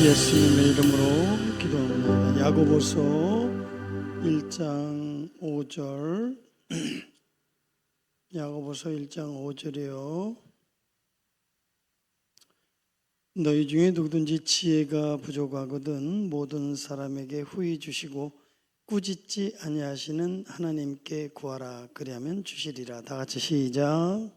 예수님의 이름으로 기도합니다. 야고보서 1장 5절 야고보서 1장 5절이요. 너희 중에 누구든지 지혜가 부족하거든 모든 사람에게 후히 주시고 꾸짖지 아니하시는 하나님께 구하라. 그리하면 주시리라. 다 같이 시작.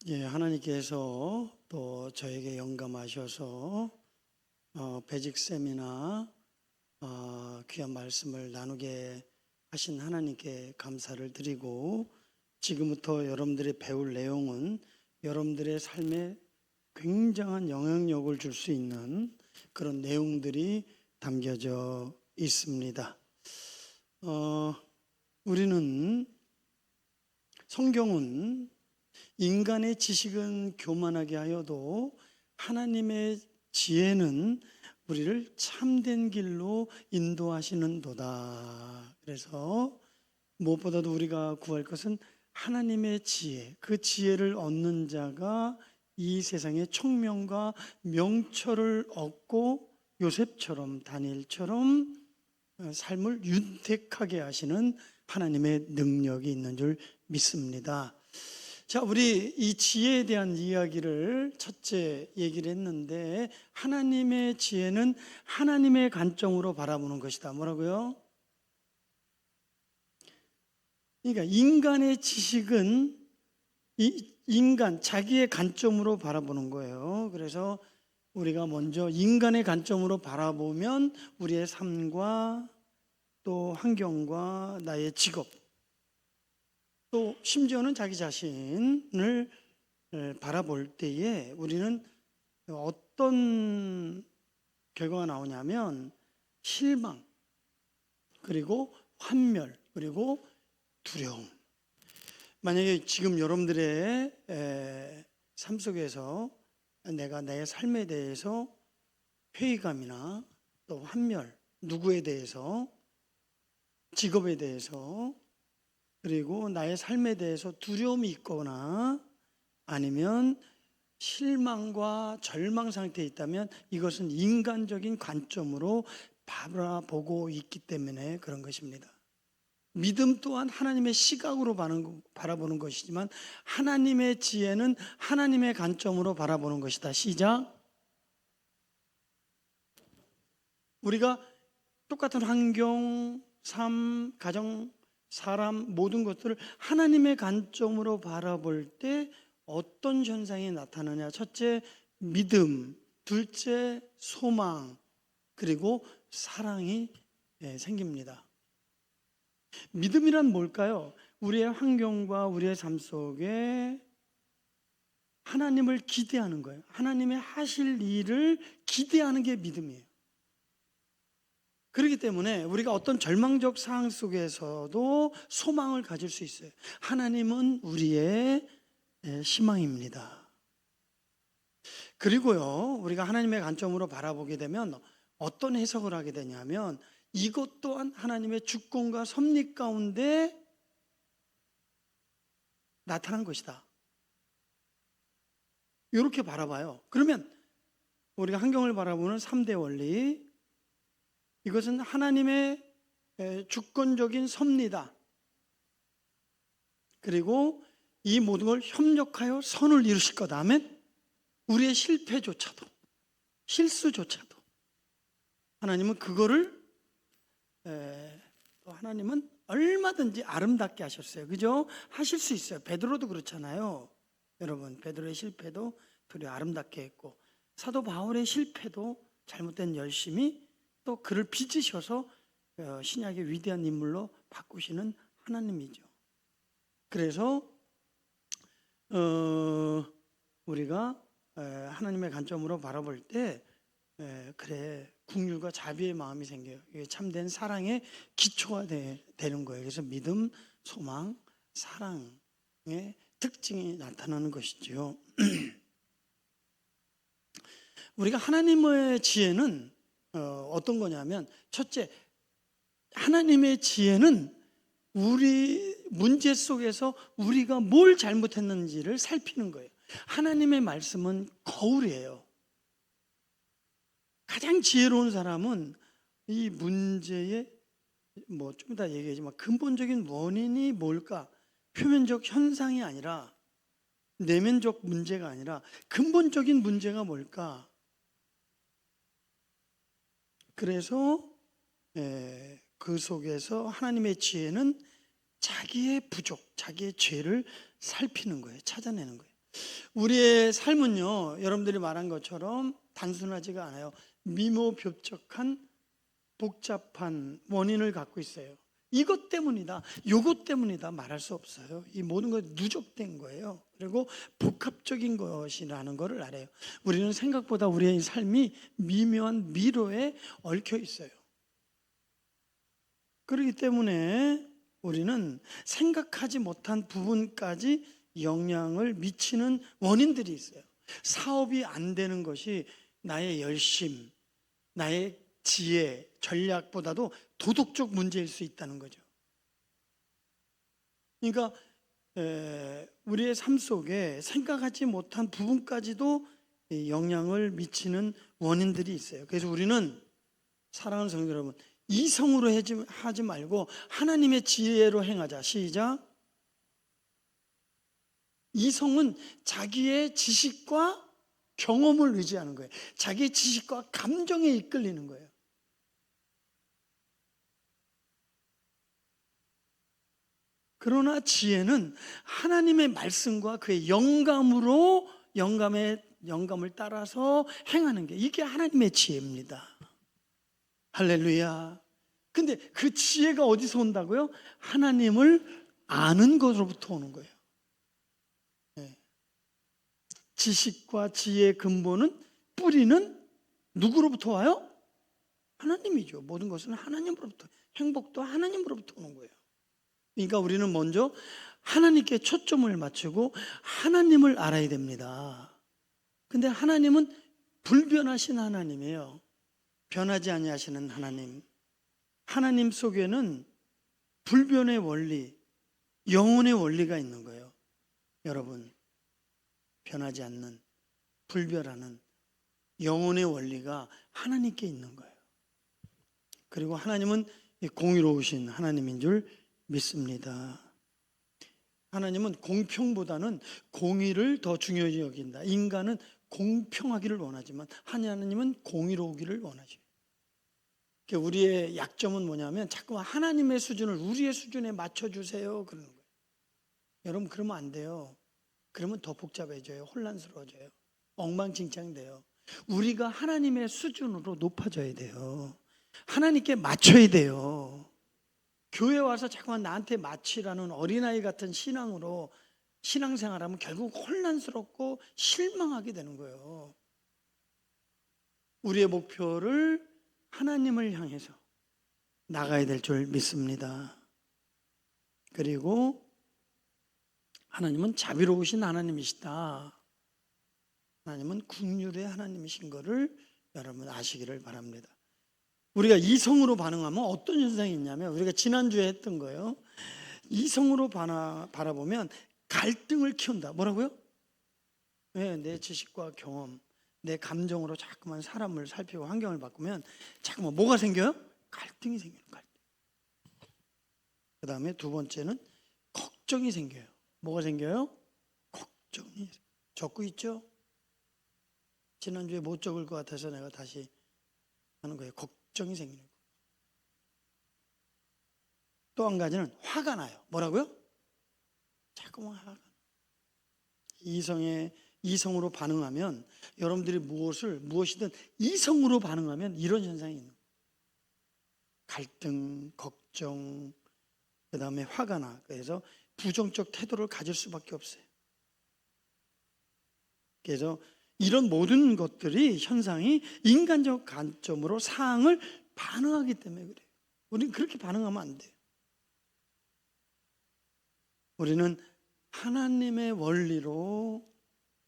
예, 하나님께서 또 저에게 영감하셔서 배직 세미나 귀한 말씀을 나누게 하신 하나님께 감사를 드리고, 지금부터 여러분들이 배울 내용은 여러분들의 삶에 굉장한 영향력을 줄 수 있는 그런 내용들이 담겨져 있습니다. 우리는 성경은 인간의 지식은 교만하게 하여도 하나님의 지혜는 우리를 참된 길로 인도하시는도다. 그래서 무엇보다도 우리가 구할 것은 하나님의 지혜, 그 지혜를 얻는 자가 이 세상에 총명과 명철을 얻고 요셉처럼 다니엘처럼 삶을 윤택하게 하시는 하나님의 능력이 있는 줄 믿습니다. 자, 우리 이 지혜에 대한 이야기를 첫째 얘기를 했는데, 하나님의 지혜는 하나님의 관점으로 바라보는 것이다. 뭐라고요? 그러니까 인간의 지식은 인간 자기의 관점으로 바라보는 거예요. 그래서 우리가 먼저 인간의 관점으로 바라보면 우리의 삶과 또 환경과 나의 직업, 또 심지어는 자기 자신을 바라볼 때에 우리는 어떤 결과가 나오냐면 실망, 그리고 환멸, 그리고 두려움. 만약에 지금 여러분들의 삶 속에서 내가 내 삶에 대해서 회의감이나 또 환멸, 누구에 대해서, 직업에 대해서, 그리고 나의 삶에 대해서 두려움이 있거나 아니면 실망과 절망 상태에 있다면 이것은 인간적인 관점으로 바라보고 있기 때문에 그런 것입니다. 믿음 또한 하나님의 시각으로 바라보는 것이지만 하나님의 지혜는 하나님의 관점으로 바라보는 것이다. 시작. 우리가 똑같은 환경, 삶, 가정, 사람, 모든 것들을 하나님의 관점으로 바라볼 때 어떤 현상이 나타나냐? 첫째, 믿음. 둘째, 소망. 그리고 사랑이 생깁니다. 믿음이란 뭘까요? 우리의 환경과 우리의 삶 속에 하나님을 기대하는 거예요. 하나님의 하실 일을 기대하는 게 믿음이에요. 그렇기 때문에 우리가 어떤 절망적 상황 속에서도 소망을 가질 수 있어요. 하나님은 우리의 희망입니다. 그리고요, 우리가 하나님의 관점으로 바라보게 되면 어떤 해석을 하게 되냐면 이것 또한 하나님의 주권과 섭리 가운데 나타난 것이다. 이렇게 바라봐요. 그러면 우리가 환경을 바라보는 3대 원리, 이것은 하나님의 주권적인 섭리다. 그리고 이 모든 걸 협력하여 선을 이루실 거다. 아멘. 우리의 실패조차도, 실수조차도 하나님은 그거를 또 하나님은 얼마든지 아름답게 하셨어요. 그죠? 하실 수 있어요. 베드로도 그렇잖아요. 여러분, 베드로의 실패도 되게 아름답게 했고, 사도 바울의 실패도 잘못된 열심이 또 그를 빚으셔서 신약의 위대한 인물로 바꾸시는 하나님이죠. 그래서 우리가 하나님의 관점으로 바라볼 때 그래, 긍휼과 자비의 마음이 생겨요. 이게 참된 사랑의 기초가 되는 거예요. 그래서 믿음, 소망, 사랑의 특징이 나타나는 것이죠. 우리가 하나님의 지혜는 어떤 거냐면, 첫째, 하나님의 지혜는 우리 문제 속에서 우리가 뭘 잘못했는지를 살피는 거예요. 하나님의 말씀은 거울이에요. 가장 지혜로운 사람은 이 문제의 좀 이따 얘기하지만 근본적인 원인이 뭘까? 표면적 현상이 아니라, 내면적 문제가 아니라 근본적인 문제가 뭘까? 그래서 그 속에서 하나님의 지혜는 자기의 부족, 자기의 죄를 살피는 거예요. 찾아내는 거예요. 우리의 삶은요, 여러분들이 말한 것처럼 단순하지가 않아요. 미모흡적한 복잡한 원인을 갖고 있어요. 이것 때문이다, 요것 때문이다 말할 수 없어요. 이 모든 것이 누적된 거예요. 그리고 복합적인 것이라는 것을 알아요. 우리는 생각보다 우리의 삶이 미묘한 미로에 얽혀 있어요. 그렇기 때문에 우리는 생각하지 못한 부분까지 영향을 미치는 원인들이 있어요. 사업이 안 되는 것이 나의 열심, 나의 지혜, 전략보다도 도덕적 문제일 수 있다는 거죠. 그러니까 우리의 삶 속에 생각하지 못한 부분까지도 영향을 미치는 원인들이 있어요. 그래서 우리는, 사랑하는 성도 여러분, 이성으로 하지 말고 하나님의 지혜로 행하자. 시작. 이성은 자기의 지식과 경험을 의지하는 거예요. 자기의 지식과 감정에 이끌리는 거예요. 그러나 지혜는 하나님의 말씀과 그의 영감을 따라서 행하는 게, 이게 하나님의 지혜입니다. 할렐루야. 근데 그 지혜가 어디서 온다고요? 하나님을 아는 것으로부터 오는 거예요. 지식과 지혜의 근본은, 뿌리는 누구로부터 와요? 하나님이죠. 모든 것은 하나님으로부터, 행복도 하나님으로부터 오는 거예요. 그러니까 우리는 먼저 하나님께 초점을 맞추고 하나님을 알아야 됩니다. 근데 하나님은 불변하신 하나님이에요. 변하지 아니하시는 하나님. 하나님 속에는 불변의 원리, 영혼의 원리가 있는 거예요. 여러분, 변하지 않는, 불변하는 영혼의 원리가 하나님께 있는 거예요. 그리고 하나님은 공의로우신 하나님인 줄 믿습니다. 하나님은 공평보다는 공의를 더 중요히 여긴다. 인간은 공평하기를 원하지만 하나님은 공의로우기를 원하죠. 우리의 약점은 뭐냐면 자꾸만 하나님의 수준을 우리의 수준에 맞춰주세요 그러는 거예요. 여러분, 그러면 안 돼요. 그러면 더 복잡해져요. 혼란스러워져요. 엉망진창이 돼요. 우리가 하나님의 수준으로 높아져야 돼요. 하나님께 맞춰야 돼요. 교회 와서 자꾸만 나한테 맞추라는 어린아이 같은 신앙으로 신앙생활하면 결국 혼란스럽고 실망하게 되는 거예요. 우리의 목표를 하나님을 향해서 나가야 될 줄 믿습니다. 그리고 하나님은 자비로우신 하나님이시다. 하나님은 긍휼의 하나님이신 것을 여러분 아시기를 바랍니다. 우리가 이성으로 반응하면 어떤 현상이 있냐면, 우리가 지난주에 했던 거예요. 이성으로 바라보면 갈등을 키운다. 뭐라고요? 내 지식과 경험, 내 감정으로 자꾸만 사람을 살피고 환경을 바꾸면 자꾸만 뭐가 생겨요? 갈등이 생겨요. 갈등. 그 다음에 두 번째는 걱정이 생겨요. 뭐가 생겨요? 걱정이. 적고 있죠? 지난주에 못 적을 것 같아서 내가 다시 하는 거예요. 걱정이 생기는 거예요. 또 한 가지는 화가 나요. 뭐라고요? 자꾸만 화가 나요. 이성으로 반응하면, 여러분들이 무엇이든 이성으로 반응하면 이런 현상이 있는 거예요. 갈등, 걱정, 그 다음에 화가 나. 그래서 부정적 태도를 가질 수밖에 없어요. 그래서 이런 모든 것들이, 현상이 인간적 관점으로 사항을 반응하기 때문에 그래요. 우리는 그렇게 반응하면 안 돼요. 우리는 하나님의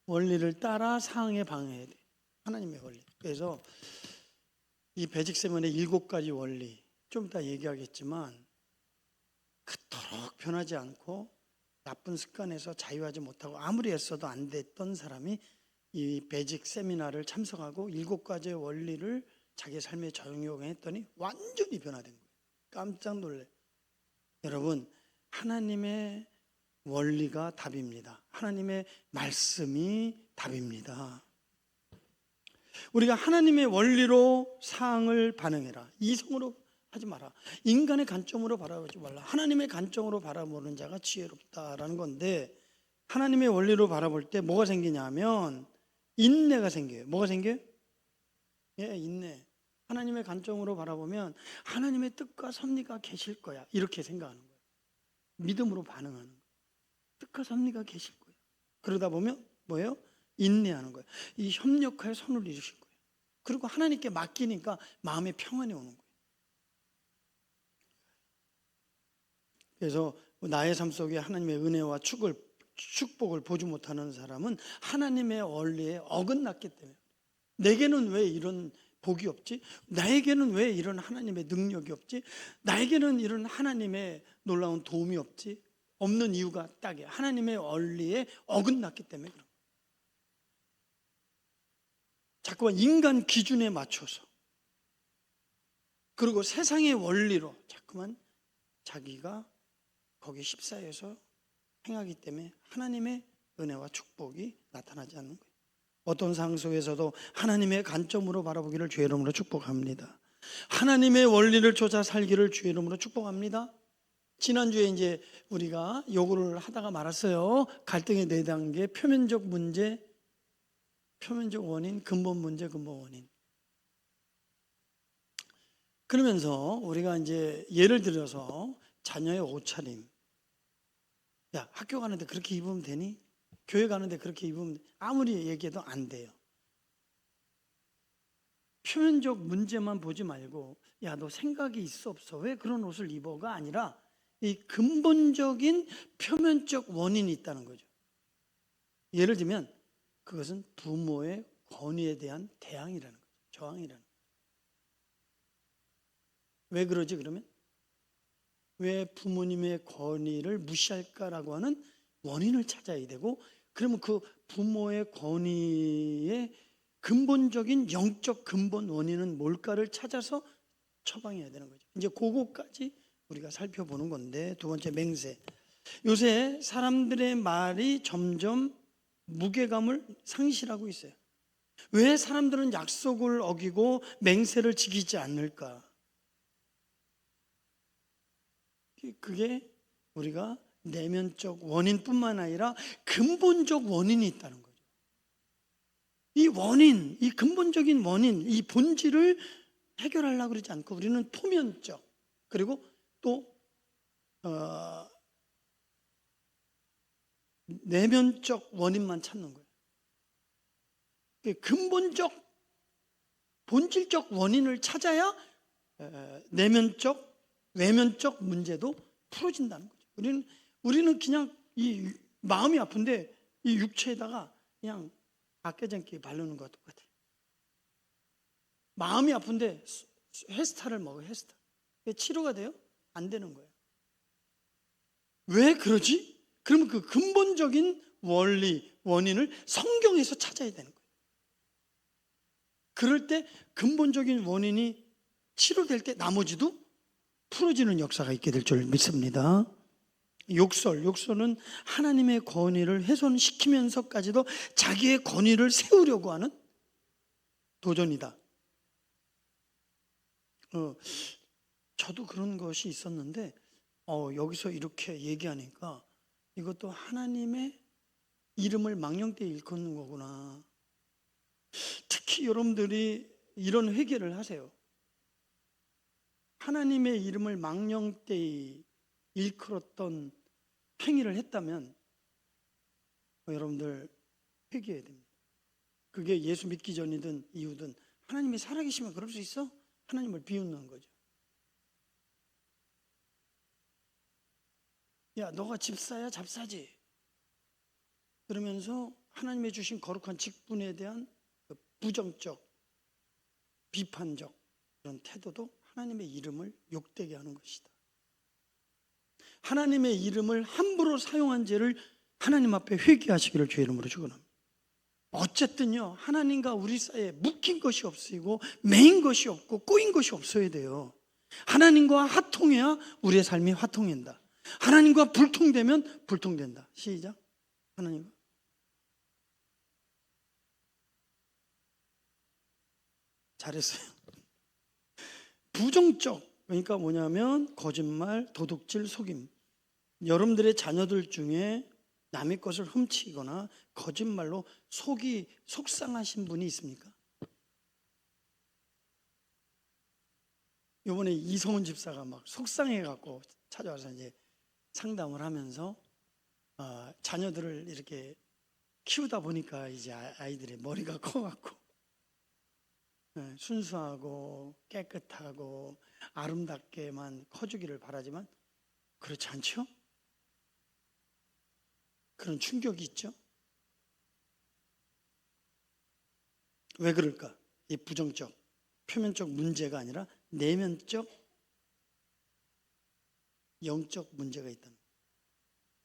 원리를 따라 사항에 반응해야 돼요. 하나님의 원리. 그래서 이 배직세면의 7가지 원리, 좀 이따 얘기하겠지만, 그토록 변하지 않고 나쁜 습관에서 자유하지 못하고 아무리 애써도 안 됐던 사람이 이 베직 세미나를 참석하고 7가지의 원리를 자기 삶에 적용했더니 완전히 변화된 거예요. 깜짝 놀래. 여러분, 하나님의 원리가 답입니다. 하나님의 말씀이 답입니다. 우리가 하나님의 원리로 사항을 반응해라. 이성으로 하지 마라. 인간의 관점으로 바라보지 말라. 하나님의 관점으로 바라보는 자가 지혜롭다라는 건데, 하나님의 원리로 바라볼 때 뭐가 생기냐면 인내가 생겨요. 뭐가 생겨요? 예, 인내. 하나님의 관점으로 바라보면 하나님의 뜻과 섭리가 계실 거야. 이렇게 생각하는 거예요. 믿음으로 반응하는 거예요. 뜻과 섭리가 계실 거예요. 그러다 보면 뭐예요? 인내하는 거예요. 이 협력하여 선을 이루실 거예요. 그리고 하나님께 맡기니까 마음의 평안이 오는 거예요. 그래서 나의 삶 속에 하나님의 은혜와 축복을 보지 못하는 사람은 하나님의 원리에 어긋났기 때문에, 내게는 왜 이런 복이 없지? 나에게는 왜 이런 하나님의 능력이 없지? 나에게는 이런 하나님의 놀라운 도움이 없지? 없는 이유가 딱이에요. 하나님의 원리에 어긋났기 때문에 그런 거예요. 자꾸만 인간 기준에 맞춰서, 그리고 세상의 원리로 자꾸만 자기가 거기에 휩싸여서 행하기 때문에 하나님의 은혜와 축복이 나타나지 않는 거예요. 어떤 상황 속에서도 하나님의 관점으로 바라보기를 주의 이름으로 축복합니다. 하나님의 원리를 쫓아 살기를 주의 이름으로 축복합니다. 지난주에 이제 우리가 요구를 하다가 말았어요. 갈등의 4단계, 표면적 문제, 표면적 원인, 근본 문제, 근본 원인. 그러면서 우리가 이제 예를 들어서 자녀의 옷차림. 야, 학교 가는데 그렇게 입으면 되니? 교회 가는데 그렇게 입으면 아무리 얘기해도 안 돼요. 표면적 문제만 보지 말고, 야, 너 생각이 있어 없어? 왜 그런 옷을 입어가 아니라 이 근본적인 표면적 원인이 있다는 거죠. 예를 들면 그것은 부모의 권위에 대한 대항이라는 거죠. 저항이라는 거죠. 왜 그러지 그러면? 왜 부모님의 권위를 무시할까라고 하는 원인을 찾아야 되고, 그러면 그 부모의 권위의 근본적인 영적 근본 원인은 뭘까를 찾아서 처방해야 되는 거죠. 이제 그거까지 우리가 살펴보는 건데, 두 번째 맹세. 요새 사람들의 말이 점점 무게감을 상실하고 있어요. 왜 사람들은 약속을 어기고 맹세를 지키지 않을까? 그게 우리가 내면적 원인뿐만 아니라 근본적 원인이 있다는 거죠. 이 원인, 이 근본적인 원인, 이 본질을 해결하려고 그러지 않고 우리는 표면적, 그리고 또 내면적 원인만 찾는 거예요. 근본적, 본질적 원인을 찾아야 내면적, 외면적 문제도 풀어진다는 거죠. 우리는 그냥 이 마음이 아픈데 이 육체에다가 그냥 악개장기 바르는 것 똑같아요. 마음이 아픈데 헤스타를 먹어요. 헤스타. 치료가 돼요? 안 되는 거예요. 왜 그러지? 그러면 그 근본적인 원리, 원인을 성경에서 찾아야 되는 거예요. 그럴 때 근본적인 원인이 치료될 때 나머지도 풀어지는 역사가 있게 될 줄 믿습니다. 욕설은 하나님의 권위를 훼손시키면서까지도 자기의 권위를 세우려고 하는 도전이다. 저도 그런 것이 있었는데 여기서 이렇게 얘기하니까 이것도 하나님의 이름을 망령되이 일컫는 거구나. 특히 여러분들이 이런 회개를 하세요. 하나님의 이름을 망령되이 일컬었던 행위를 했다면 여러분들 회개해야 됩니다. 그게 예수 믿기 전이든 이후든 하나님이 살아계시면 그럴 수 있어? 하나님을 비웃는 거죠. 야, 너가 집사야 잡사지? 그러면서 하나님의 주신 거룩한 직분에 대한 부정적, 비판적 그런 태도도 하나님의 이름을 욕되게 하는 것이다. 하나님의 이름을 함부로 사용한 죄를 하나님 앞에 회개하시기를 주의 이름으로 축원합니다. 어쨌든요, 하나님과 우리 사이에 묶인 것이 없이고 매인 것이 없고 꼬인 것이 없어야 돼요. 하나님과 화통해야 우리의 삶이 화통된다. 하나님과 불통되면 불통된다. 시작. 하나님과. 잘했어요. 부정적, 그러니까 뭐냐면 거짓말, 도둑질, 속임. 여러분들의 자녀들 중에 남의 것을 훔치거나 거짓말로 속이 속상하신 분이 있습니까? 이번에 이성훈 집사가 막 속상해갖고 찾아와서 이제 상담을 하면서 자녀들을 이렇게 키우다 보니까 이제 아이들의 머리가 커갖고 순수하고 깨끗하고 아름답게만 커주기를 바라지만 그렇지 않죠? 그런 충격이 있죠? 왜 그럴까? 이 부정적, 표면적 문제가 아니라 내면적, 영적 문제가 있다는 거예요.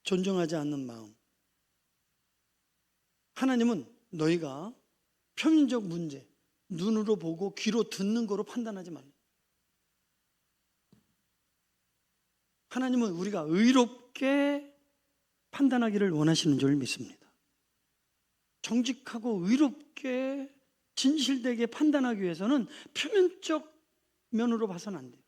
존중하지 않는 마음. 하나님은 너희가 표면적 문제, 눈으로 보고 귀로 듣는 거로 판단하지 말라. 하나님은 우리가 의롭게 판단하기를 원하시는 줄 믿습니다. 정직하고 의롭게 진실되게 판단하기 위해서는 표면적 면으로 봐서는 안 돼요.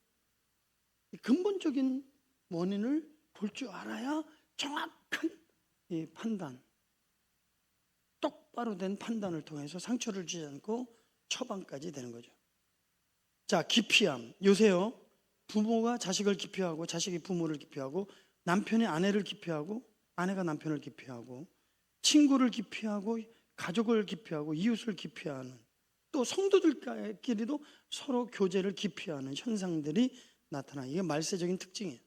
근본적인 원인을 볼 줄 알아야 정확한 이 판단, 똑바로 된 판단을 통해서 상처를 주지 않고 처방까지 되는 거죠. 자, 기피함. 요새요, 부모가 자식을 기피하고 자식이 부모를 기피하고 남편이 아내를 기피하고 아내가 남편을 기피하고 친구를 기피하고 가족을 기피하고 이웃을 기피하는, 또 성도들끼리도 서로 교제를 기피하는 현상들이 나타나. 이게 말세적인 특징이에요.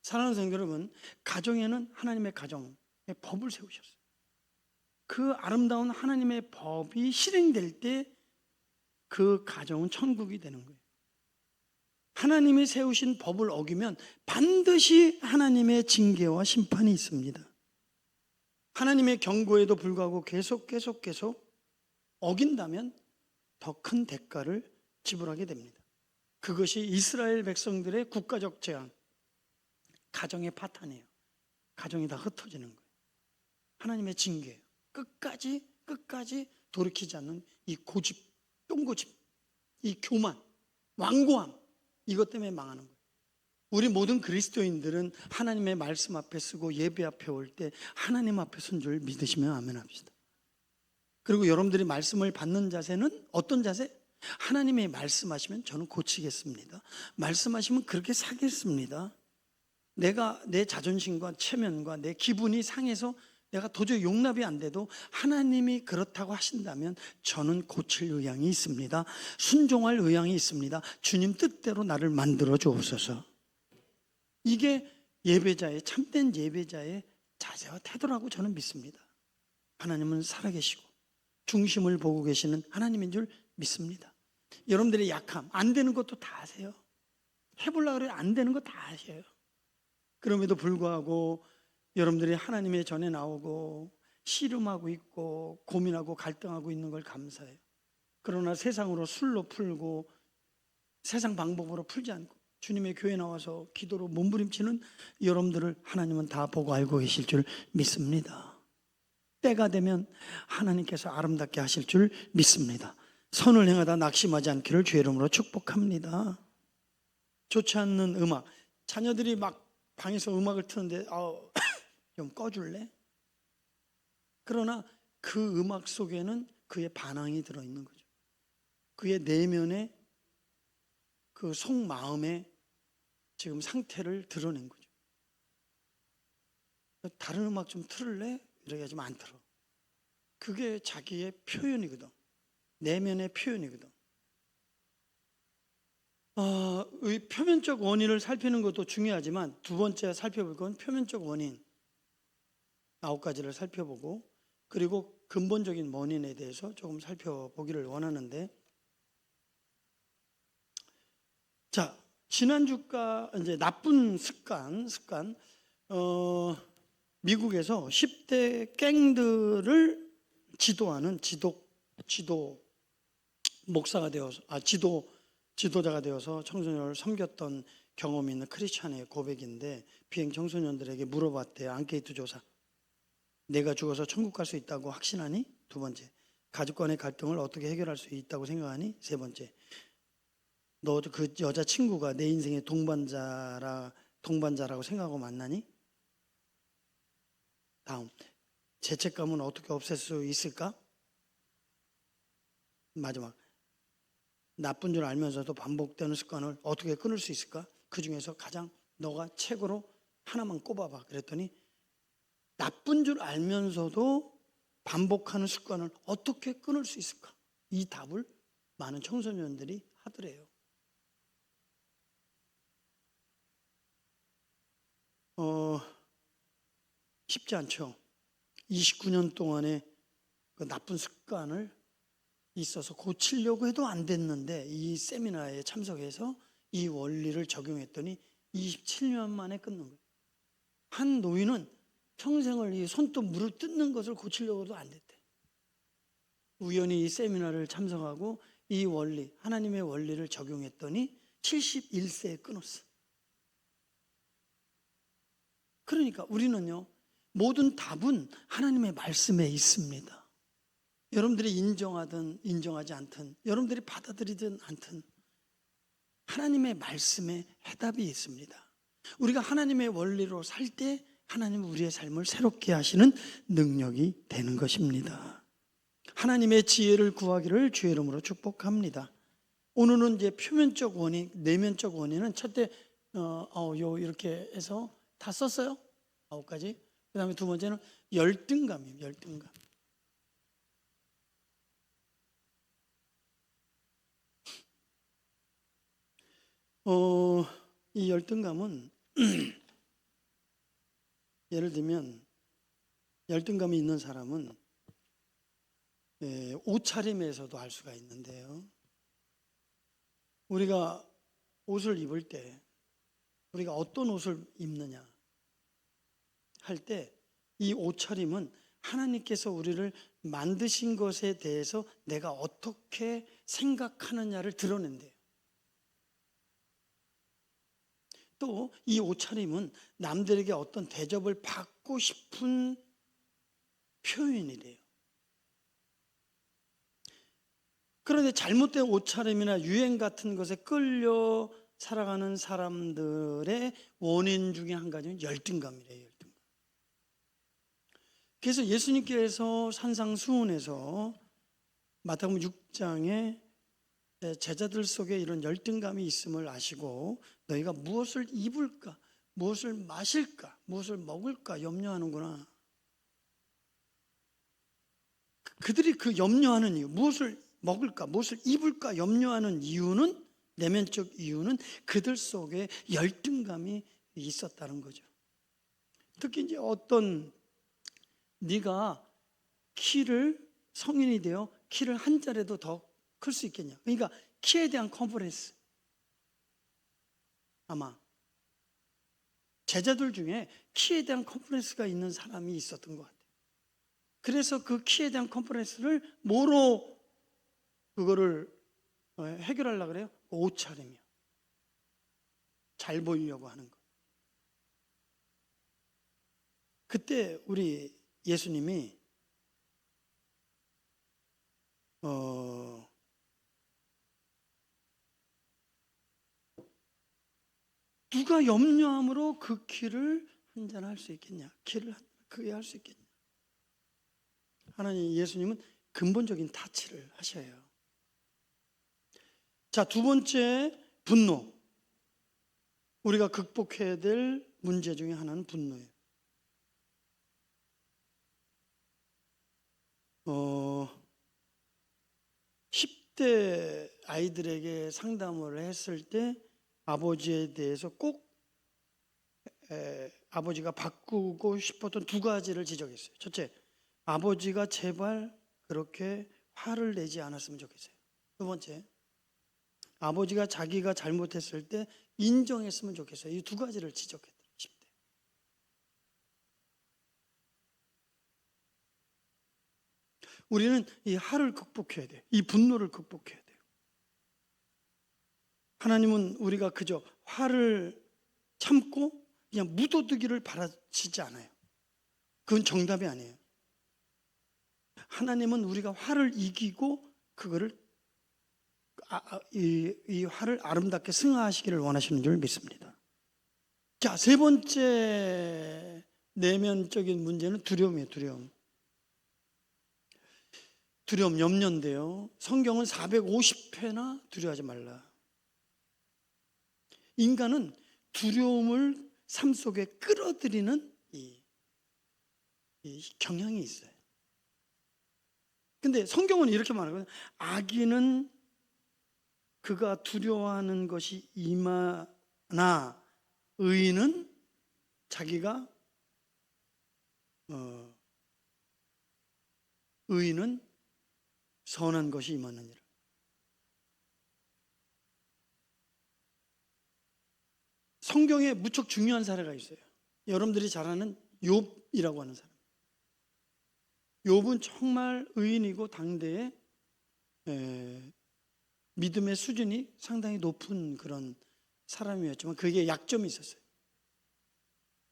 사랑하는 성도 여러분, 가정에는 하나님의 가정의 법을 세우셨어요. 그 아름다운 하나님의 법이 실행될 때 그 가정은 천국이 되는 거예요. 하나님이 세우신 법을 어기면 반드시 하나님의 징계와 심판이 있습니다. 하나님의 경고에도 불구하고 계속 어긴다면 더 큰 대가를 지불하게 됩니다. 그것이 이스라엘 백성들의 국가적 재앙, 가정의 파탄이에요. 가정이 다 흩어지는 거예요. 하나님의 징계예요. 끝까지 돌이키지 않는 이 고집, 똥고집, 이 교만, 완고함, 이것 때문에 망하는 거예요. 우리 모든 그리스도인들은 하나님의 말씀 앞에 서고 예배 앞에 올 때 하나님 앞에 선 줄 믿으시면 아멘 합시다. 그리고 여러분들이 말씀을 받는 자세는 어떤 자세? 하나님이 말씀하시면 저는 고치겠습니다. 말씀하시면 그렇게 사겠습니다. 내가 내 자존심과 체면과 내 기분이 상해서 내가 도저히 용납이 안 돼도 하나님이 그렇다고 하신다면 저는 고칠 의향이 있습니다. 순종할 의향이 있습니다. 주님 뜻대로 나를 만들어 주옵소서. 이게 예배자의, 참된 예배자의 자세와 태도라고 저는 믿습니다. 하나님은 살아계시고 중심을 보고 계시는 하나님인 줄 믿습니다. 여러분들의 약함, 안 되는 것도 다 아세요. 해보려고 그래도 안 되는 거 다 아세요. 그럼에도 불구하고 여러분들이 하나님의 전에 나오고 씨름하고 있고 고민하고 갈등하고 있는 걸 감사해요. 그러나 세상으로 술로 풀고 세상 방법으로 풀지 않고 주님의 교회에 나와서 기도로 몸부림치는 여러분들을 하나님은 다 보고 알고 계실 줄 믿습니다. 때가 되면 하나님께서 아름답게 하실 줄 믿습니다. 선을 행하다 낙심하지 않기를 주의 이름으로 축복합니다. 좋지 않는 음악, 자녀들이 막 방에서 음악을 트는데 좀 꺼줄래? 그러나 그 음악 속에는 그의 반항이 들어있는 거죠. 그의 내면의 그 속마음의 지금 상태를 드러낸 거죠. 다른 음악 좀 틀을래? 이렇게 하지만 안 틀어. 그게 자기의 표현이거든. 내면의 표현이거든. 표면적 원인을 살피는 것도 중요하지만 두 번째 살펴볼 건 표면적 원인 9가지를 살펴보고, 그리고 근본적인 원인에 대해서 조금 살펴보기를 원하는데, 자, 지난주가 이제 나쁜 습관, 미국에서 10대 갱들을 지도하는 지도 목사가 되어서, 지도자가 되어서 청소년을 섬겼던 경험이 있는 크리스찬의 고백인데, 비행 청소년들에게 물어봤대요. 앙케이트 조사. 내가 죽어서 천국 갈 수 있다고 확신하니? 두 번째, 가족 간의 갈등을 어떻게 해결할 수 있다고 생각하니? 세 번째, 너 그 여자친구가 내 인생의 동반자라고 생각하고 만나니? 다음, 죄책감은 어떻게 없앨 수 있을까? 마지막, 나쁜 줄 알면서도 반복되는 습관을 어떻게 끊을 수 있을까? 그 중에서 가장 너가 책으로 하나만 꼽아봐. 그랬더니 나쁜 줄 알면서도 반복하는 습관을 어떻게 끊을 수 있을까? 이 답을 많은 청소년들이 하더래요. 쉽지 않죠. 29년 동안의 그 나쁜 습관을 있어서 고치려고 해도 안 됐는데, 이 세미나에 참석해서 이 원리를 적용했더니 27년 만에 끊는 거예요. 한 노인은 평생을 이 손톱 무릎 뜯는 것을 고치려고 해도 안 됐대. 우연히 이 세미나를 참석하고 이 원리, 하나님의 원리를 적용했더니 71세에 끊었어. 그러니까 우리는요, 모든 답은 하나님의 말씀에 있습니다. 여러분들이 인정하든 인정하지 않든, 여러분들이 받아들이든 않든 하나님의 말씀에 해답이 있습니다. 우리가 하나님의 원리로 살 때 하나님은 우리의 삶을 새롭게 하시는 능력이 되는 것입니다. 하나님의 지혜를 구하기를 주의 이름으로 축복합니다. 오늘은 이제 표면적 원인, 내면적 원인은 첫째 이렇게 해서 다 썼어요. 9가지. 그 다음에 두 번째는 열등감이에요. 열등감. 이 열등감은 예를 들면 열등감이 있는 사람은 옷차림에서도 알 수가 있는데요. 우리가 옷을 입을 때 우리가 어떤 옷을 입느냐 할 때 이 옷차림은 하나님께서 우리를 만드신 것에 대해서 내가 어떻게 생각하느냐를 드러낸대요. 또 이 옷차림은 남들에게 어떤 대접을 받고 싶은 표현이래요. 그런데 잘못된 옷차림이나 유행 같은 것에 끌려 살아가는 사람들의 원인 중에 한 가지는 열등감이래요. 열등감. 그래서 예수님께서 산상수훈에서 마태복음 6장에 제자들 속에 이런 열등감이 있음을 아시고 너희가 무엇을 입을까, 무엇을 마실까, 무엇을 먹을까 염려하는구나. 그들이 그 염려하는 이유, 무엇을 먹을까, 무엇을 입을까 염려하는 이유는, 내면적 이유는 그들 속에 열등감이 있었다는 거죠. 특히 이제 어떤 네가 성인이 되어 키를 한 자리도 더 클 수 있겠냐. 그러니까 키에 대한 컴플렉스. 아마 제자들 중에 키에 대한 컴플렉스가 있는 사람이 있었던 것 같아요. 그래서 그 키에 대한 컴플렉스를 뭐로 그거를 해결하려고 그래요? 옷차림이요. 잘 보이려고 하는 것. 그때 우리 예수님이 누가 염려함으로 그 키를 한잔할 수 있겠냐? 키를 크게 할 수 있겠냐? 하나님, 예수님은 근본적인 타치를 하셔요. 자, 두 번째, 분노. 우리가 극복해야 될 문제 중에 하나는 분노예요. 10대 아이들에게 상담을 했을 때 아버지에 대해서 꼭 아버지가 바꾸고 싶었던 두 가지를 지적했어요. 첫째, 아버지가 제발 그렇게 화를 내지 않았으면 좋겠어요. 두 번째, 아버지가 자기가 잘못했을 때 인정했으면 좋겠어요. 이 두 가지를 지적해 드리고 싶대요. 우리는 이 화를 극복해야 돼요. 이 분노를 극복해야 돼요. 하나님은 우리가 그저 화를 참고 그냥 묻어두기를 바라시지 않아요. 그건 정답이 아니에요. 하나님은 우리가 화를 이기고 그거를 이 화를 아름답게 승화하시기를 원하시는 줄 믿습니다. 자, 세 번째 내면적인 문제는 두려움이에요. 두려움, 염려인데요. 성경은 450회나 두려워하지 말라. 인간은 두려움을 삶 속에 끌어들이는 이 경향이 있어요. 근데 성경은 이렇게 말하거든요. 악인은 그가 두려워하는 것이 임하나 의인은 자기가 의인은 선한 것이 임하느니라. 성경에 무척 중요한 사례가 있어요. 여러분들이 잘 아는 욥이라고 하는 사람. 욥은 정말 의인이고 당대의 믿음의 수준이 상당히 높은 그런 사람이었지만 그게 약점이 있었어요.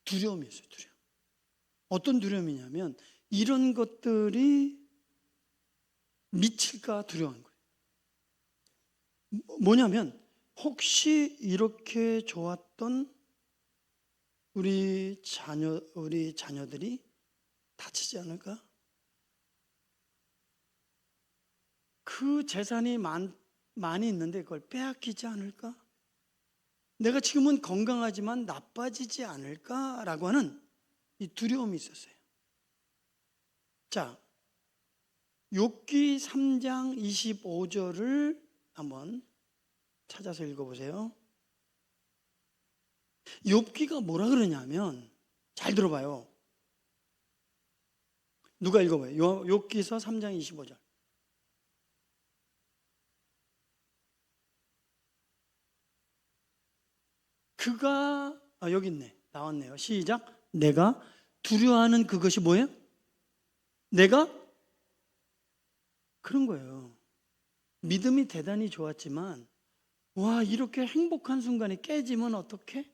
두려움이었어요. 두려움. 어떤 두려움이냐면 이런 것들이 미칠까 두려워한 거예요. 뭐냐면 혹시 이렇게 좋았던 우리 자녀들이 다치지 않을까? 그 재산이 많이 있는데 그걸 빼앗기지 않을까? 내가 지금은 건강하지만 나빠지지 않을까라고 하는 이 두려움이 있었어요. 자, 욥기 3장 25절을 한번 찾아서 읽어보세요. 욥기가 뭐라 그러냐면 잘 들어봐요. 누가 읽어봐요? 욥기서 3장 25절. 그가 여기 있네. 나왔네요. 시작. 내가 두려워하는 그것이 뭐예요? 내가 그런 거예요. 믿음이 대단히 좋았지만 와, 이렇게 행복한 순간에 깨지면 어떡해?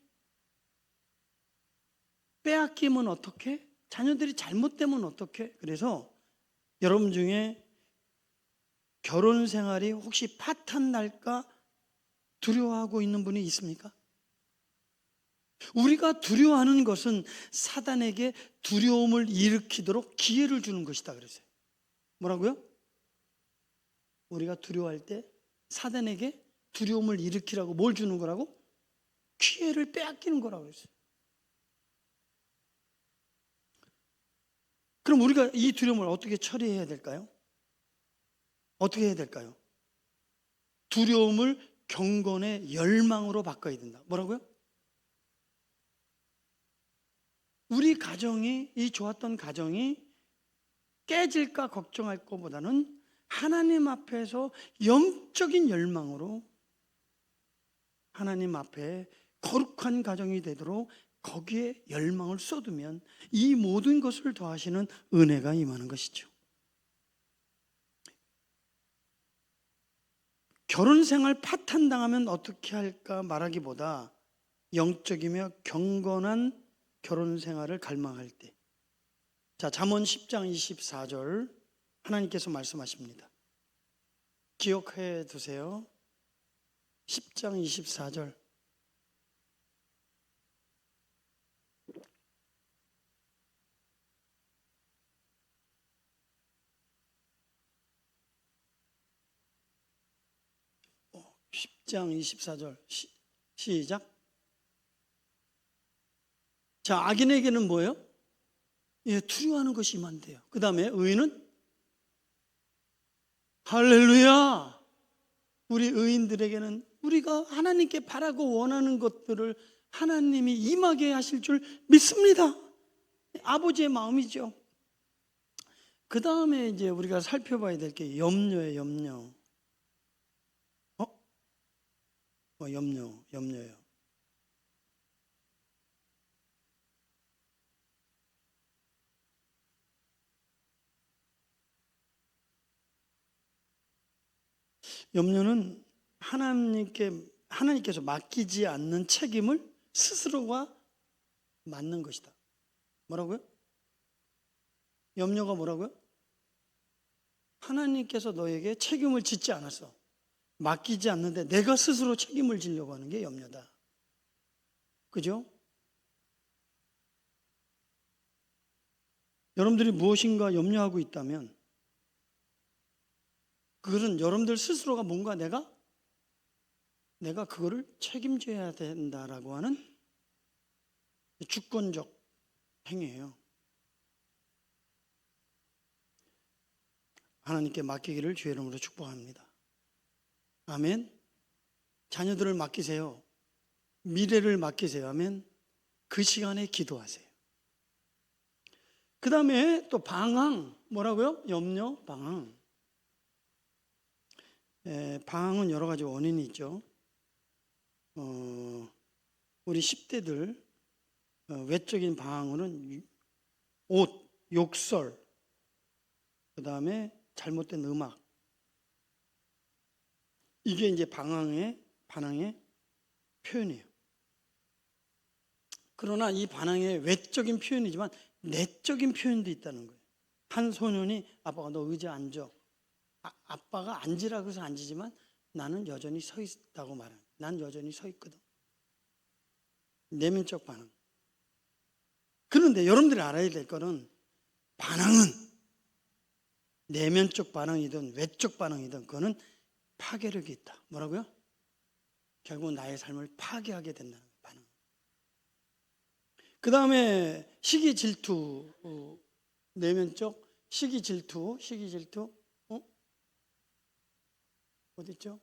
빼앗기면 어떡해? 자녀들이 잘못되면 어떡해? 그래서 여러분 중에 결혼 생활이 혹시 파탄 날까 두려워하고 있는 분이 있습니까? 우리가 두려워하는 것은 사단에게 두려움을 일으키도록 기회를 주는 것이다 그랬어요. 뭐라고요? 우리가 두려워할 때 사단에게 두려움을 일으키라고 뭘 주는 거라고? 기회를 빼앗기는 거라고 그랬어요. 그럼 우리가 이 두려움을 어떻게 처리해야 될까요? 어떻게 해야 될까요? 두려움을 경건의 열망으로 바꿔야 된다. 뭐라고요? 우리 가정이, 이 좋았던 가정이 깨질까 걱정할 것보다는 하나님 앞에서 영적인 열망으로 하나님 앞에 거룩한 가정이 되도록 거기에 열망을 쏟으면 이 모든 것을 더하시는 은혜가 임하는 것이죠. 결혼 생활 파탄당하면 어떻게 할까 말하기보다 영적이며 경건한 결혼 생활을 갈망할 때, 자, 잠언 10장 24절 하나님께서 말씀하십니다. 기억해 두세요. 10장 24절. 어, 10장 24절 시작. 자, 악인에게는 뭐예요? 예, 두려워하는 것이 임한대요. 그 다음에 의인은 할렐루야. 우리 의인들에게는 우리가 하나님께 바라고 원하는 것들을 하나님이 임하게 하실 줄 믿습니다. 아버지의 마음이죠. 그 다음에 이제 우리가 살펴봐야 될 게 염려예요. 염려. 염려예요. 염려는 하나님께서 맡기지 않는 책임을 스스로가 맡는 것이다. 뭐라고요? 염려가 뭐라고요? 하나님께서 너에게 책임을 짓지 않았어. 맡기지 않는데 내가 스스로 책임을 지려고 하는 게 염려다. 그죠? 여러분들이 무엇인가 염려하고 있다면 그것은 여러분들 스스로가 뭔가 내가 그거를 책임져야 된다라고 하는 주권적 행위예요. 하나님께 맡기기를 주의 이름으로 축복합니다. 아멘. 자녀들을 맡기세요. 미래를 맡기세요. 아멘. 그 시간에 기도하세요. 그 다음에 또 방황. 뭐라고요? 염려, 방황. 방황은 여러 가지 원인이 있죠. 우리 10대들 외적인 방황으로는 옷, 욕설, 그 다음에 잘못된 음악. 이게 이제 반항의 표현이에요. 그러나 이 반항의 외적인 표현이지만 내적인 표현도 있다는 거예요. 한 소년이 아빠가 너 의자 앉아. 아빠가 앉으라고 해서 앉지만 나는 여전히 서 있다고 말하는. 난 여전히 서 있거든. 내면적 반항. 그런데 여러분들이 알아야 될 거는 반항은 내면적 반항이든 외적 반항이든 그거는 파괴력이 있다. 뭐라고요? 결국 나의 삶을 파괴하게 된다는 거예요. 반항. 그 다음에 시기 질투, 내면적 시기 질투. 어디 있죠?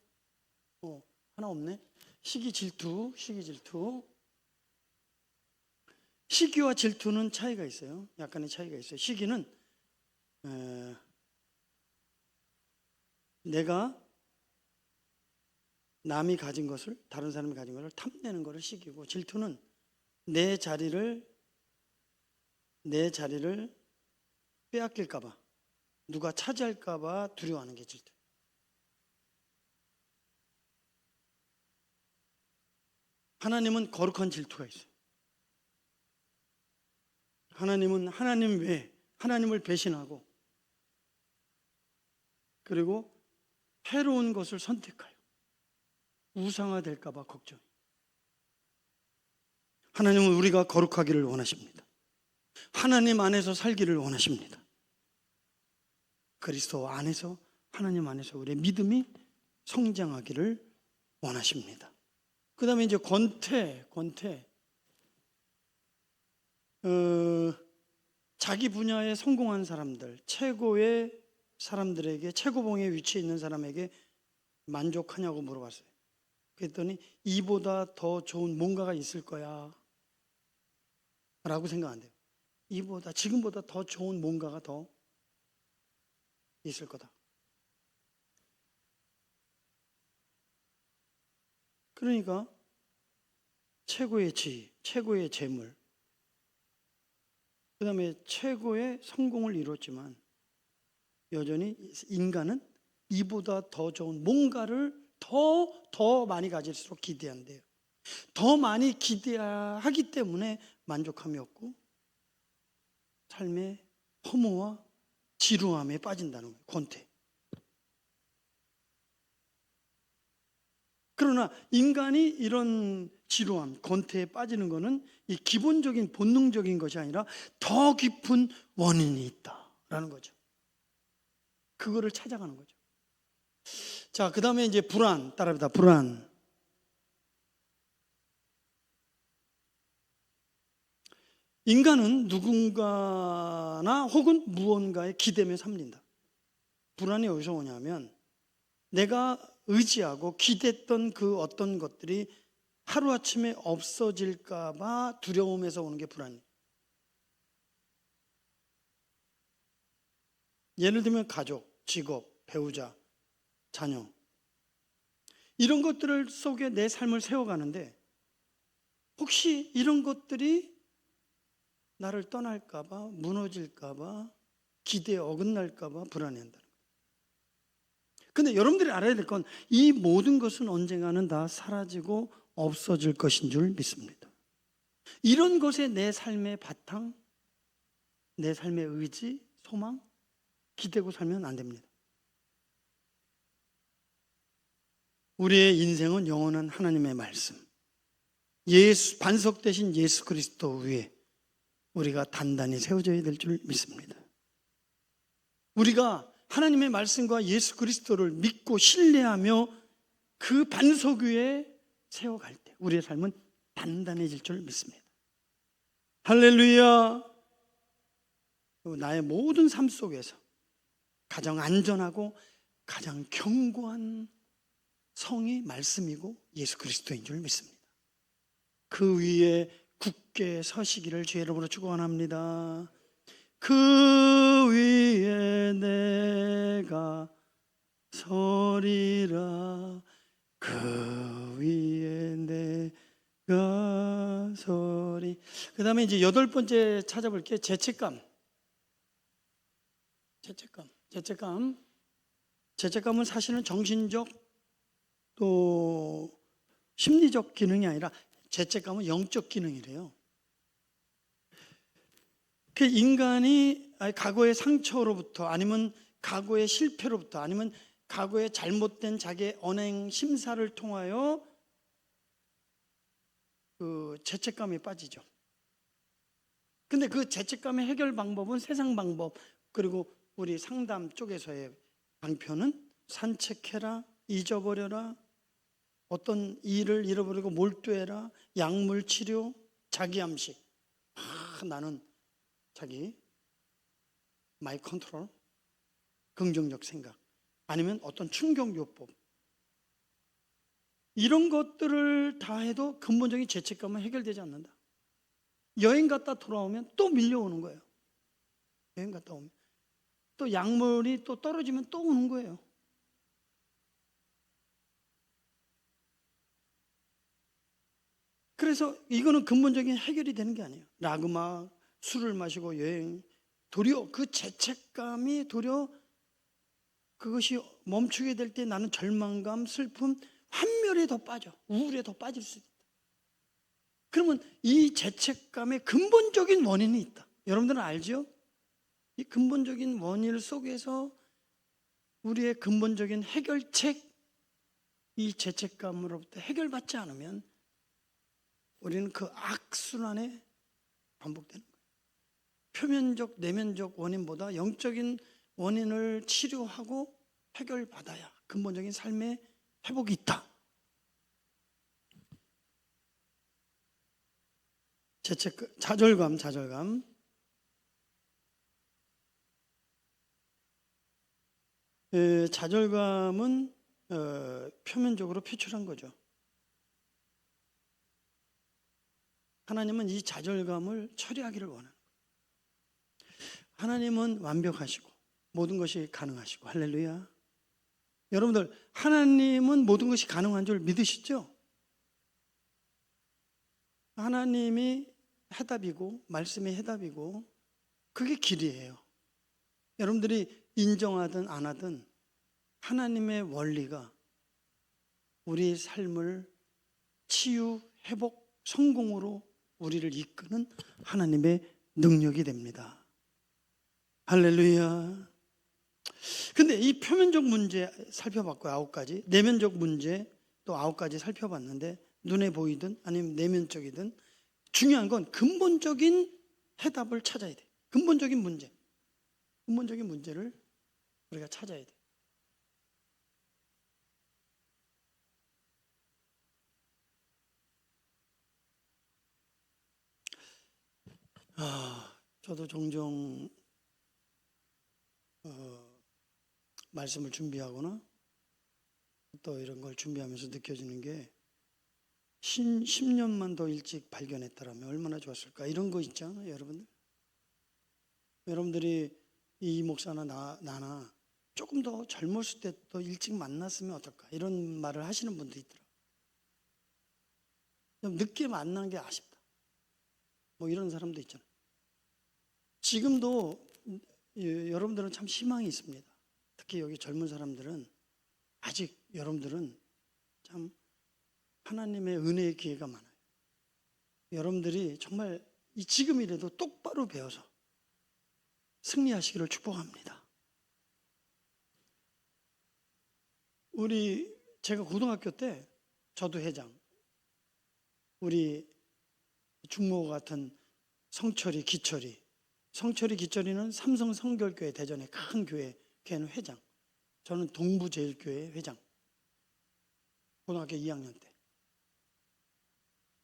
하나 없네. 시기 질투. 시기와 질투는 차이가 있어요. 약간의 차이가 있어요. 시기는 내가 남이 가진 것을, 다른 사람이 가진 것을 탐내는 것을 시기고, 질투는 내 자리를 빼앗길까봐, 누가 차지할까봐 두려워하는 게 질투. 하나님은 거룩한 질투가 있어요. 하나님은 하나님 외에 하나님을 배신하고 그리고 해로운 것을 선택하여 우상화될까봐 걱정. 하나님은 우리가 거룩하기를 원하십니다. 하나님 안에서 살기를 원하십니다. 그리스도 안에서, 하나님 안에서 우리의 믿음이 성장하기를 원하십니다. 그 다음에 이제 권태. 자기 분야에 성공한 사람들, 최고의 사람들에게, 최고봉의 위치에 있는 사람에게 만족하냐고 물어봤어요. 그랬더니 이보다 더 좋은 뭔가가 있을 거야 라고 생각한대요. 지금보다 더 좋은 뭔가가 더 있을 거다. 그러니까 최고의 지위, 최고의 재물, 그 다음에 최고의 성공을 이뤘지만 여전히 인간은 이보다 더 좋은 뭔가를 더 많이 가질수록 기대한대요. 더 많이 기대하기 때문에 만족함이 없고 삶의 허무와 지루함에 빠진다는 거예요. 권태. 그러나 인간이 이런 지루함, 권태에 빠지는 것은 이 기본적인 본능적인 것이 아니라 더 깊은 원인이 있다라는 거죠. 그거를 찾아가는 거죠. 자, 그 다음에 이제 불안, 따라합니다. 불안. 인간은 누군가나 혹은 무언가에 기대며 삼린다. 불안이 어디서 오냐면 내가 의지하고 기댔던 그 어떤 것들이 하루아침에 없어질까 봐 두려움에서 오는 게 불안이에요. 예를 들면 가족, 직업, 배우자, 자녀. 이런 것들을 속에 내 삶을 세워가는데 혹시 이런 것들이 나를 떠날까 봐, 무너질까 봐, 기대에 어긋날까 봐 불안해한다는 거예요. 근데 여러분들이 알아야 될 건 이 모든 것은 언젠가는 다 사라지고 없어질 것인 줄 믿습니다. 이런 것에 내 삶의 바탕, 내 삶의 의지, 소망, 기대고 살면 안 됩니다. 우리의 인생은 영원한 하나님의 말씀, 반석 되신 예수 그리스도 위에 우리가 단단히 세워져야 될 줄 믿습니다. 우리가 하나님의 말씀과 예수 그리스도를 믿고 신뢰하며 그 반석 위에 세워갈 때 우리의 삶은 단단해질 줄 믿습니다. 할렐루야. 나의 모든 삶 속에서 가장 안전하고 가장 견고한 성이 말씀이고 예수 그리스도인 줄 믿습니다. 그 위에 굳게 서시기를 주의 이름으로 축원합니다. 그 위에 내가 서리라. 그 위에 내가 서리. 그 다음에 이제 8번째 찾아볼게요. 죄책감은 사실은 정신적 또 심리적 기능이 아니라 죄책감은 영적 기능이래요. 그 인간이 과거의 상처로부터 아니면 과거의 실패로부터 아니면 과거의 잘못된 자기의 언행 심사를 통하여 그 죄책감에 빠지죠. 근데 그 죄책감의 해결 방법은 세상 방법, 그리고 우리 상담 쪽에서의 방편은 산책해라, 잊어버려라, 어떤 일을 잃어버리고 몰두해라, 약물 치료, 자기암식. 나는 자기 마이 컨트롤, 긍정적 생각, 아니면 어떤 충격요법, 이런 것들을 다 해도 근본적인 죄책감은 해결되지 않는다. 여행 갔다 돌아오면 또 밀려오는 거예요. 여행 갔다 오면 또 약물이 또 떨어지면 또 오는 거예요. 그래서 이거는 근본적인 해결이 되는 게 아니에요. 라그마, 술을 마시고 여행, 도리어 그 죄책감이 도리어 그것이 멈추게 될 때 나는 절망감, 슬픔, 환멸에 더 빠져, 우울에 더 빠질 수 있다. 그러면 이 죄책감의 근본적인 원인이 있다. 여러분들은 알죠? 이 근본적인 원인 속에서 우리의 근본적인 해결책, 이 죄책감으로부터 해결받지 않으면 우리는 그 악순환에 반복되는 거예요. 표면적, 내면적 원인보다 영적인 원인을 치료하고 해결받아야 근본적인 삶의 회복이 있다. 좌절감. 좌절감은 표면적으로 표출한 거죠. 하나님은 이 좌절감을 처리하기를 원하는 거예요. 하나님은 완벽하시고 모든 것이 가능하시고, 할렐루야. 여러분들, 하나님은 모든 것이 가능한 줄 믿으시죠? 하나님이 해답이고 말씀이 해답이고 그게 길이에요. 여러분들이 인정하든 안 하든 하나님의 원리가 우리 삶을 치유, 회복, 성공으로 우리를 이끄는 하나님의 능력이 됩니다. 할렐루야. 근데 이 표면적 문제 살펴봤고 9가지, 내면적 문제 또 9가지 살펴봤는데, 눈에 보이든 아니면 내면적이든 중요한 건 근본적인 해답을 찾아야 돼. 근본적인 문제를 우리가 찾아야 돼. 저도 종종 말씀을 준비하거나 또 이런 걸 준비하면서 느껴지는 게 10년만 더 일찍 발견했더라면 얼마나 좋았을까, 이런 거 있잖아요. 여러분들이 이 목사나 나나 조금 더 젊었을 때 더 일찍 만났으면 어떨까 이런 말을 하시는 분도 있더라고요. 좀 늦게 만난 게 아쉽다. 뭐 이런 사람도 있잖아요. 지금도 여러분들은 참 희망이 있습니다. 특히 여기 젊은 사람들은 아직 여러분들은 참 하나님의 은혜의 기회가 많아요. 여러분들이 정말 이 지금이라도 똑바로 배워서 승리하시기를 축복합니다. 제가 고등학교 때 저도 회장, 우리 중모 같은 성철이, 기철이는 삼성 성결교회 대전의 큰 교회, 걔는 회장. 저는 동부제일교회 회장. 고등학교 2학년 때.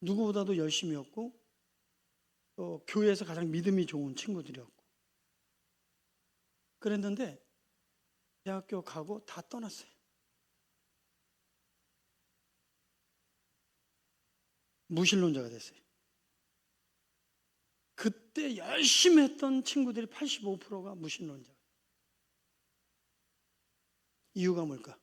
누구보다도 열심히였고 또 교회에서 가장 믿음이 좋은 친구들이었고 그랬는데 대학교 가고 다 떠났어요. 무신론자가 됐어요. 그때 열심히 했던 친구들이 85%가 무신론자. 이유가 뭘까?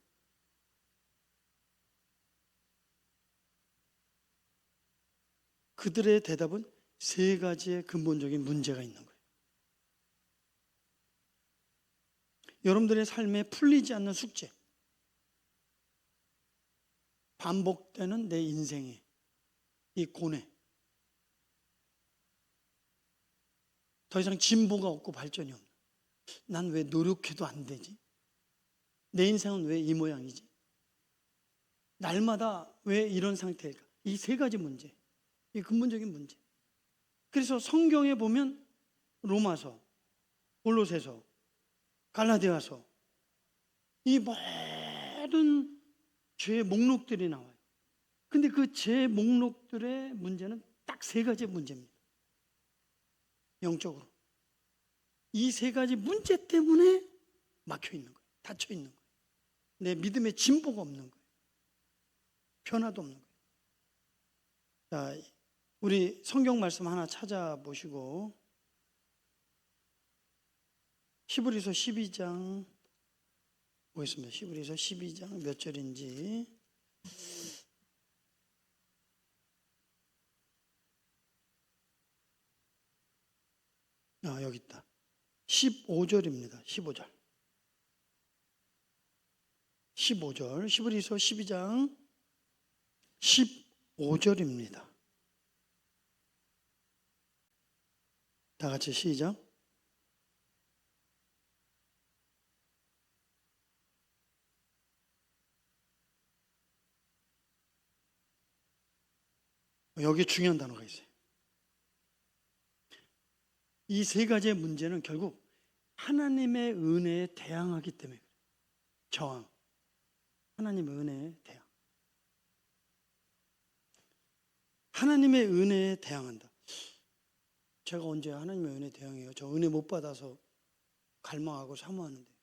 그들의 대답은 세 가지의 근본적인 문제가 있는 거예요. 여러분들의 삶에 풀리지 않는 숙제, 반복되는 내 인생의 이 고뇌, 더 이상 진보가 없고 발전이 없는, 난 왜 노력해도 안 되지? 내 인생은 왜 이 모양이지? 날마다 왜 이런 상태일까? 이 세 가지 문제, 이 근본적인 문제. 그래서 성경에 보면 로마서, 골로새서, 갈라디아서 이 모든 죄의 목록들이 나와요. 근데 그 죄 목록들의 문제는 딱 세 가지 문제입니다. 영적으로. 이 세 가지 문제 때문에 막혀 있는 거예요. 닫혀 있는 거예요. 내 믿음의 진보가 없는 거예요. 변화도 없는 거예요. 자, 우리 성경 말씀 하나 찾아보시고 히브리서 12장 보겠습니다. 히브리서 12장 몇 절인지. 여기 있다. 15절입니다. 15절. 히브리서 12장 15절입니다. 다 같이 시작. 여기 중요한 단어가 있어요. 이 세 가지의 문제는 결국 하나님의 은혜에 대항하기 때문에 그래요. 저항. 하나님의 은혜에 대항. 하나님의 은혜에 대항한다. 제가 언제 하나님의 은혜에 대항해요? 저 은혜 못 받아서 갈망하고 사모하는데.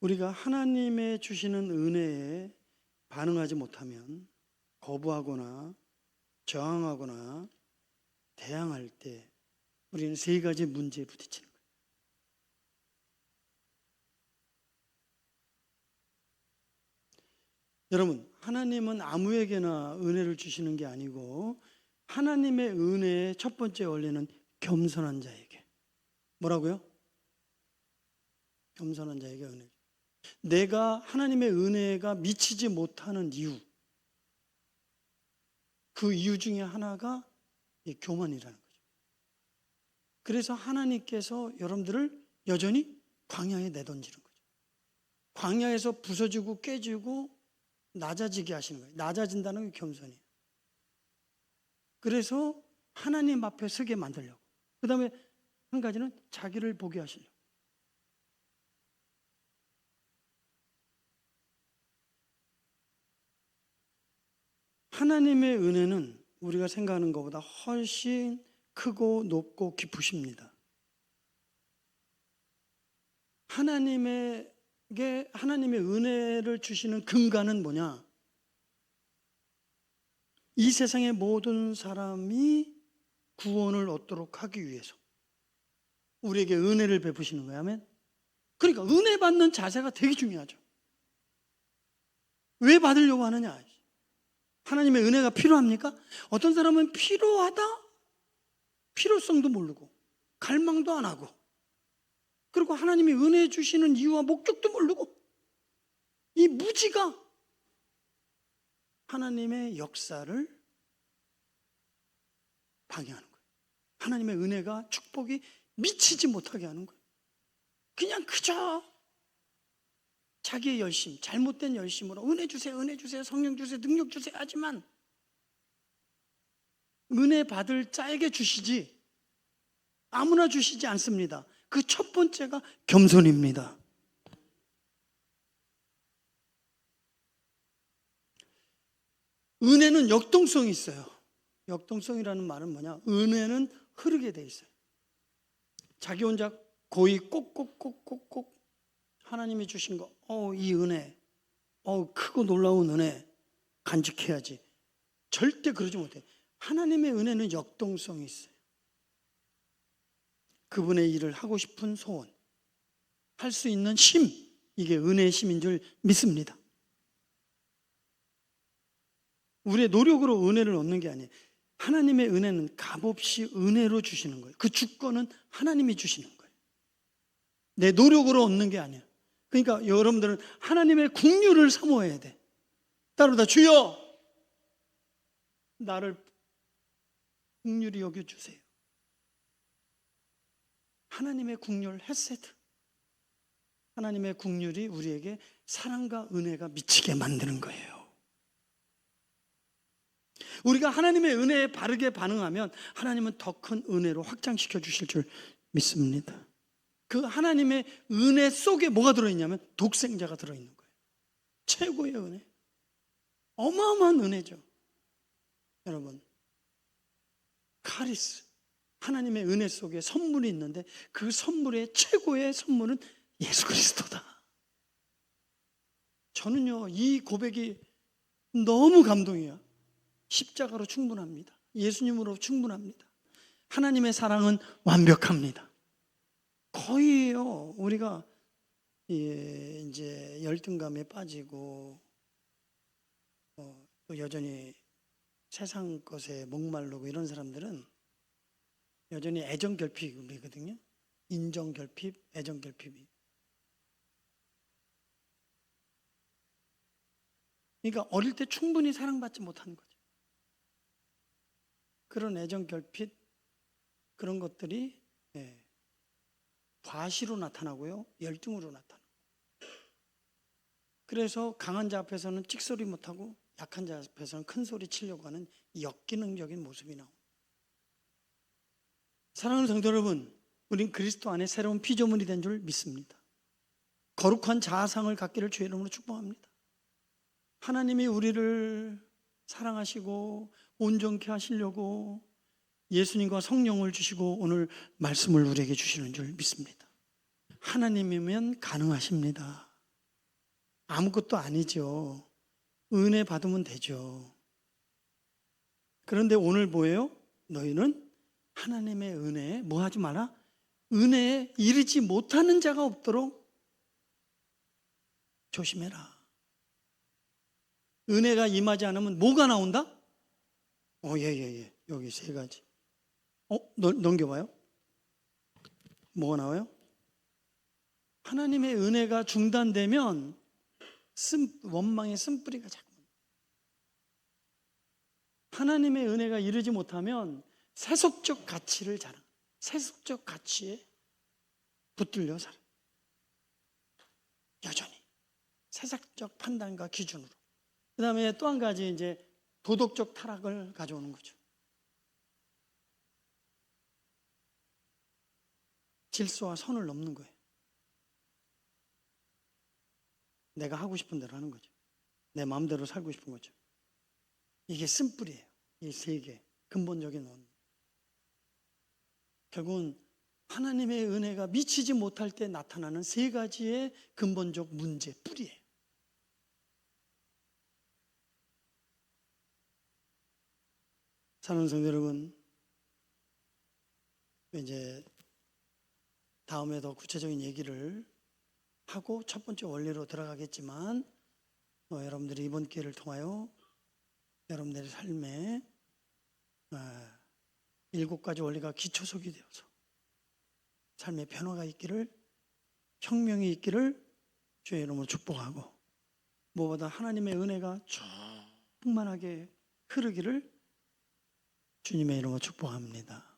우리가 하나님의 주시는 은혜에 반응하지 못하면 거부하거나 저항하거나 대항할 때 우리는 세 가지 문제에 부딪히는 거예요. 여러분, 하나님은 아무에게나 은혜를 주시는 게 아니고 하나님의 은혜의 첫 번째 원리는 겸손한 자에게. 뭐라고요? 겸손한 자에게 은혜. 내가 하나님의 은혜가 미치지 못하는 이유, 그 이유 중에 하나가 이 교만이라는 거죠. 그래서 하나님께서 여러분들을 여전히 광야에 내던지는 거죠. 광야에서 부서지고 깨지고 낮아지게 하시는 거예요. 낮아진다는 게 겸손이에요. 그래서 하나님 앞에 서게 만들려고. 그 다음에 한 가지는 자기를 보게 하시려고. 하나님의 은혜는 우리가 생각하는 것보다 훨씬 크고 높고 깊으십니다. 하나님의 은혜를 주시는 근간은 뭐냐? 이 세상의 모든 사람이 구원을 얻도록 하기 위해서 우리에게 은혜를 베푸시는 거예요. 아멘. 그러니까 은혜 받는 자세가 되게 중요하죠. 왜 받으려고 하느냐? 하나님의 은혜가 필요합니까? 어떤 사람은 필요하다? 필요성도 모르고 갈망도 안 하고, 그리고 하나님이 은혜 주시는 이유와 목적도 모르고, 이 무지가 하나님의 역사를 방해하는 거예요. 하나님의 은혜가, 축복이 미치지 못하게 하는 거예요. 그냥 그저 자기의 열심, 잘못된 열심으로 은혜 주세요, 은혜 주세요, 성령 주세요, 능력 주세요 하지만 은혜 받을 자에게 주시지 아무나 주시지 않습니다. 그 첫 번째가 겸손입니다. 은혜는 역동성이 있어요. 역동성이라는 말은 뭐냐? 은혜는 흐르게 돼 있어요. 자기 혼자 고이 꼭꼭꼭꼭꼭 하나님이 주신 거, 이 은혜, 크고 놀라운 은혜 간직해야지. 절대 그러지 못해. 하나님의 은혜는 역동성이 있어요. 그분의 일을 하고 싶은 소원, 할 수 있는 힘, 이게 은혜의 힘인 줄 믿습니다. 우리의 노력으로 은혜를 얻는 게 아니에요. 하나님의 은혜는 값없이 은혜로 주시는 거예요. 그 주권은 하나님이 주시는 거예요. 내 노력으로 얻는 게 아니에요. 그러니까 여러분들은 하나님의 긍휼을 사모해야 돼. 따르다 주여 나를 긍휼히 여겨주세요. 하나님의 긍휼 헤세드, 하나님의 긍휼이 우리에게 사랑과 은혜가 미치게 만드는 거예요. 우리가 하나님의 은혜에 바르게 반응하면 하나님은 더 큰 은혜로 확장시켜 주실 줄 믿습니다. 그 하나님의 은혜 속에 뭐가 들어있냐면 독생자가 들어있는 거예요. 최고의 은혜, 어마어마한 은혜죠. 여러분, 카리스, 하나님의 은혜 속에 선물이 있는데 그 선물의 최고의 선물은 예수 그리스도다. 저는요, 이 고백이 너무 감동이에요. 십자가로 충분합니다. 예수님으로 충분합니다. 하나님의 사랑은 완벽합니다. 거의요, 우리가 이제 열등감에 빠지고 또 여전히 세상 것에 목마르고 이런 사람들은 여전히 애정결핍이거든요. 인정결핍, 애정결핍이. 그러니까 어릴 때 충분히 사랑받지 못하는 거죠. 그런 애정결핍, 그런 것들이 과시로 나타나고요, 열등으로 나타나고. 그래서 강한 자 앞에서는 찍소리 못하고 약한 자 앞에서는 큰 소리 치려고 하는 역기능적인 모습이 나옵니다. 사랑하는 성도 여러분, 우린 그리스도 안에 새로운 피조물이 된 줄 믿습니다. 거룩한 자아상을 갖기를 주의 이름으로 축복합니다. 하나님이 우리를 사랑하시고 온전케 하시려고 예수님과 성령을 주시고 오늘 말씀을 우리에게 주시는 줄 믿습니다. 하나님이면 가능하십니다. 아무것도 아니죠. 은혜 받으면 되죠. 그런데 오늘 뭐예요? 너희는 하나님의 은혜에 뭐 하지 마라? 은혜에 이르지 못하는 자가 없도록 조심해라. 은혜가 임하지 않으면 뭐가 나온다? 예. 여기 세 가지. 넘겨봐요. 뭐가 나와요? 하나님의 은혜가 중단되면 원망의 쓴뿌리가 자꾸. 하나님의 은혜가 이르지 못하면 세속적 가치를 자랑, 세속적 가치에 붙들려 살아. 여전히 세상적 판단과 기준으로. 그 다음에 또 한 가지 이제 도덕적 타락을 가져오는 거죠. 질서와 선을 넘는 거예요. 내가 하고 싶은 대로 하는 거죠. 내 마음대로 살고 싶은 거죠. 이게 쓴뿌리예요. 이 세 개 근본적인 원. 결국은 하나님의 은혜가 미치지 못할 때 나타나는 세 가지의 근본적 문제, 뿌리예요. 사랑하는 성도 여러분, 이제 다음에 더 구체적인 얘기를 하고 첫 번째 원리로 들어가겠지만, 여러분들이 이번 기회를 통하여 여러분들의 삶에 7가지 원리가 기초석이 되어서 삶의 변화가 있기를, 혁명이 있기를 주의 이름으로 축복하고, 무엇보다 하나님의 은혜가 충만하게 흐르기를 주님의 이름으로 축복합니다.